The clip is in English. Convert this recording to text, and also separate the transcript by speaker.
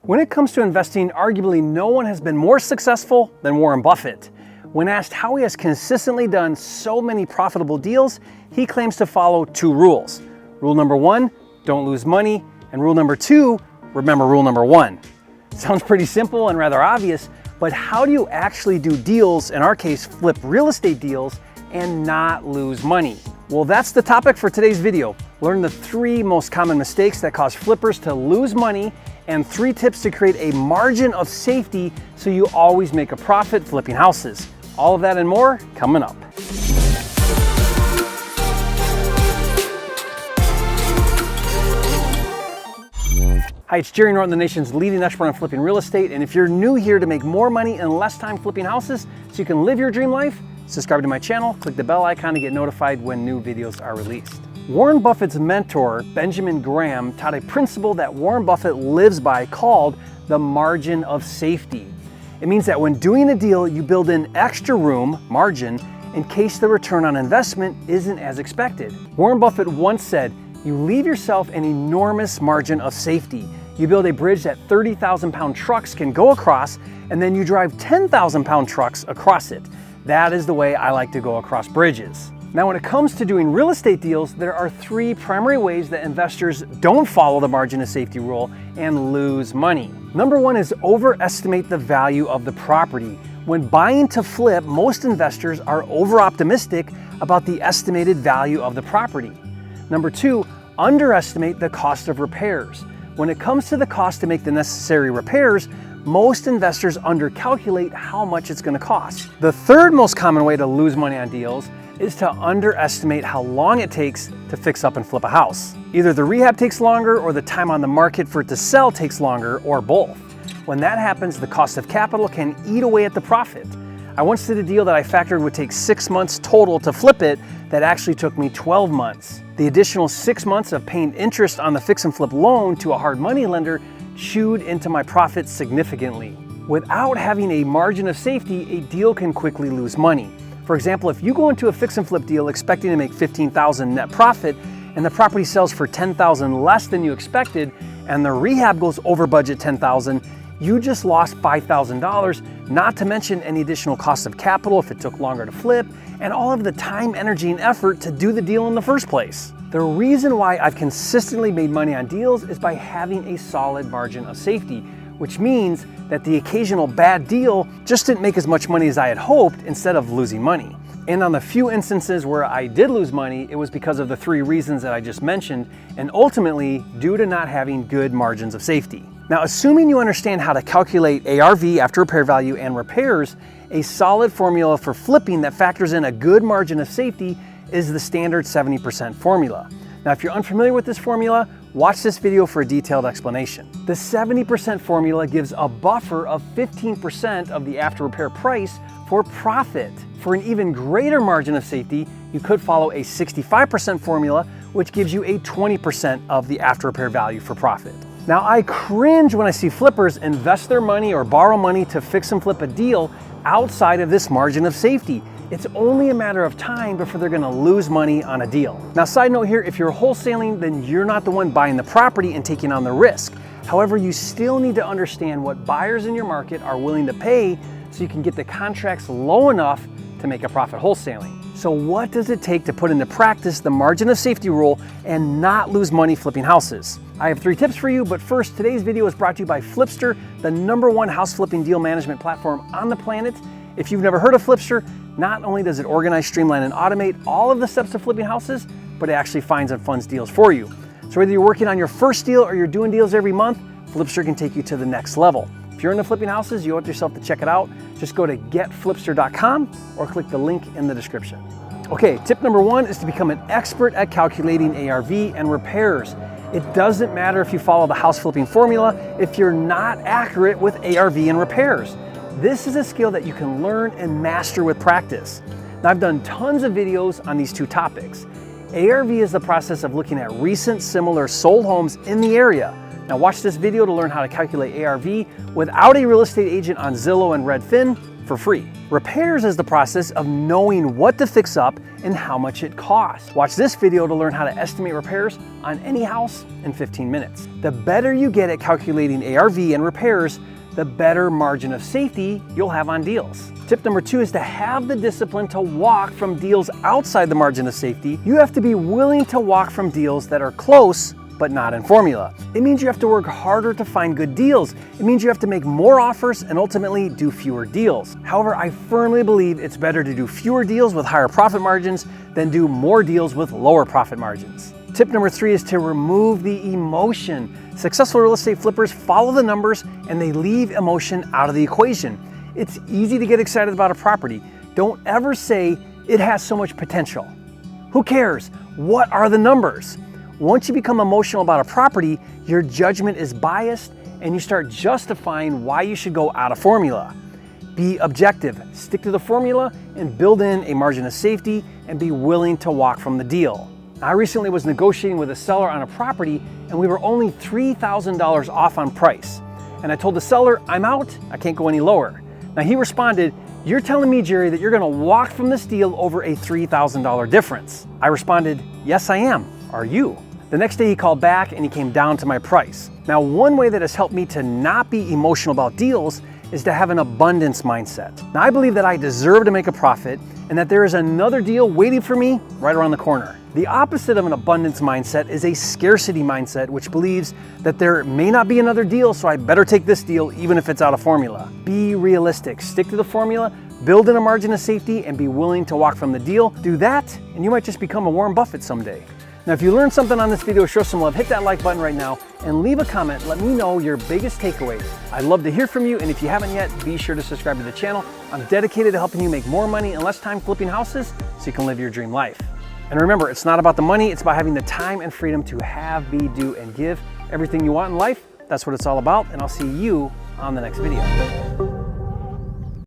Speaker 1: When it comes to investing, arguably no one has been more successful than Warren Buffett. When asked how he has consistently done so many profitable deals, he claims to follow two rules. Rule number one, don't lose money, and rule number two, remember rule number one. Sounds pretty simple and rather obvious, but how do you actually do deals, in our case flip real estate deals, and not lose money? Well, that's the topic for today's video. Learn the 3 most common mistakes that cause flippers to lose money and 3 tips to create a margin of safety so you always make a profit flipping houses. All of that and more coming up. Hi, it's Jerry Norton, the nation's leading expert on flipping real estate. And if you're new here to make more money in less time flipping houses so you can live your dream life, subscribe to my channel, click the bell icon to get notified when new videos are released. Warren Buffett's mentor, Benjamin Graham, taught a principle that Warren Buffett lives by called the margin of safety. It means that when doing a deal, you build in extra room, margin, in case the return on investment isn't as expected. Warren Buffett once said, you leave yourself an enormous margin of safety. You build a bridge that 30,000-pound trucks can go across, and then you drive 10,000-pound trucks across it. That is the way I like to go across bridges. Now, when it comes to doing real estate deals, there are 3 primary ways that investors don't follow the margin of safety rule and lose money. Number 1 is overestimate the value of the property. When buying to flip, most investors are over-optimistic about the estimated value of the property. Number 2, underestimate the cost of repairs. When it comes to the cost to make the necessary repairs, most investors undercalculate how much it's going to cost. The 3rd most common way to lose money on deals is to underestimate how long it takes to fix up and flip a house. Either the rehab takes longer or the time on the market for it to sell takes longer, or both. When that happens, the cost of capital can eat away at the profit. I once did a deal that I factored would take 6 months total to flip it that actually took me 12 months. The additional 6 months of paying interest on the fix and flip loan to a hard money lender chewed into my profits significantly. Without having a margin of safety, a deal can quickly lose money. For example, if you go into a fix and flip deal expecting to make $15,000 net profit and the property sells for $10,000 less than you expected and the rehab goes over budget $10,000, you just lost $5,000, not to mention any additional cost of capital if it took longer to flip, and all of the time, energy, and effort to do the deal in the first place. The reason why I've consistently made money on deals is by having a solid margin of safety, which means that the occasional bad deal just didn't make as much money as I had hoped instead of losing money. And on the few instances where I did lose money, it was because of the 3 reasons that I just mentioned, and ultimately due to not having good margins of safety. Now, assuming you understand how to calculate ARV, after repair value, and repairs, a solid formula for flipping that factors in a good margin of safety is the standard 70% formula. Now, if you're unfamiliar with this formula, watch this video for a detailed explanation. The 70% formula gives a buffer of 15% of the after repair price for profit. For an even greater margin of safety, you could follow a 65% formula, which gives you a 20% of the after repair value for profit. Now, I cringe when I see flippers invest their money or borrow money to fix and flip a deal outside of this margin of safety. It's only a matter of time before they're gonna lose money on a deal. Now, side note here, if you're wholesaling, then you're not the one buying the property and taking on the risk. However, you still need to understand what buyers in your market are willing to pay so you can get the contracts low enough to make a profit wholesaling. So what does it take to put into practice the margin of safety rule and not lose money flipping houses? I have 3 tips for you, but first, today's video is brought to you by Flipster, the #1 house flipping deal management platform on the planet. If you've never heard of Flipster, not only does it organize, streamline, and automate all of the steps of flipping houses, but it actually finds and funds deals for you. So whether you're working on your first deal or you're doing deals every month, Flipster can take you to the next level. If you're into flipping houses, you want yourself to check it out, just go to getflipster.com or click the link in the description. Okay, tip number 1 is to become an expert at calculating ARV and repairs. It doesn't matter if you follow the house flipping formula if you're not accurate with ARV and repairs. This is a skill that you can learn and master with practice. Now, I've done tons of videos on these 2 topics. ARV is the process of looking at recent similar sold homes in the area Now watch this video to learn how to calculate ARV without a real estate agent on Zillow and Redfin for free. Repairs is the process of knowing what to fix up and how much it costs. Watch this video to learn how to estimate repairs on any house in 15 minutes. The better you get at calculating ARV and repairs, the better margin of safety you'll have on deals. Tip number 2 is to have the discipline to walk from deals outside the margin of safety. You have to be willing to walk from deals that are close but not in formula. It means you have to work harder to find good deals. It means you have to make more offers and ultimately do fewer deals. However, I firmly believe it's better to do fewer deals with higher profit margins than do more deals with lower profit margins. Tip number 3 is to remove the emotion. Successful real estate flippers follow the numbers and they leave emotion out of the equation. It's easy to get excited about a property. Don't ever say it has so much potential. Who cares? What are the numbers? Once you become emotional about a property, your judgment is biased and you start justifying why you should go out of formula. Be objective, stick to the formula, and build in a margin of safety and be willing to walk from the deal. I recently was negotiating with a seller on a property and we were only $3,000 off on price. And I told the seller, I'm out, I can't go any lower. Now he responded, you're telling me, Jerry, that you're gonna walk from this deal over a $3,000 difference. I responded, yes, I am. Are you? The next day he called back and he came down to my price. Now, one way that has helped me to not be emotional about deals is to have an abundance mindset. Now, I believe that I deserve to make a profit and that there is another deal waiting for me right around the corner. The opposite of an abundance mindset is a scarcity mindset, which believes that there may not be another deal, so I better take this deal even if it's out of formula. Be realistic, stick to the formula, build in a margin of safety, and be willing to walk from the deal. Do that, and you might just become a Warren Buffett someday. Now, if you learned something on this video, show some love, hit that like button right now, and leave a comment. Let me know your biggest takeaways. I'd love to hear from you, and if you haven't yet, be sure to subscribe to the channel. I'm dedicated to helping you make more money in less time flipping houses so you can live your dream life. And remember, it's not about the money, it's about having the time and freedom to have, be, do, and give everything you want in life. That's what it's all about, and I'll see you on the next video.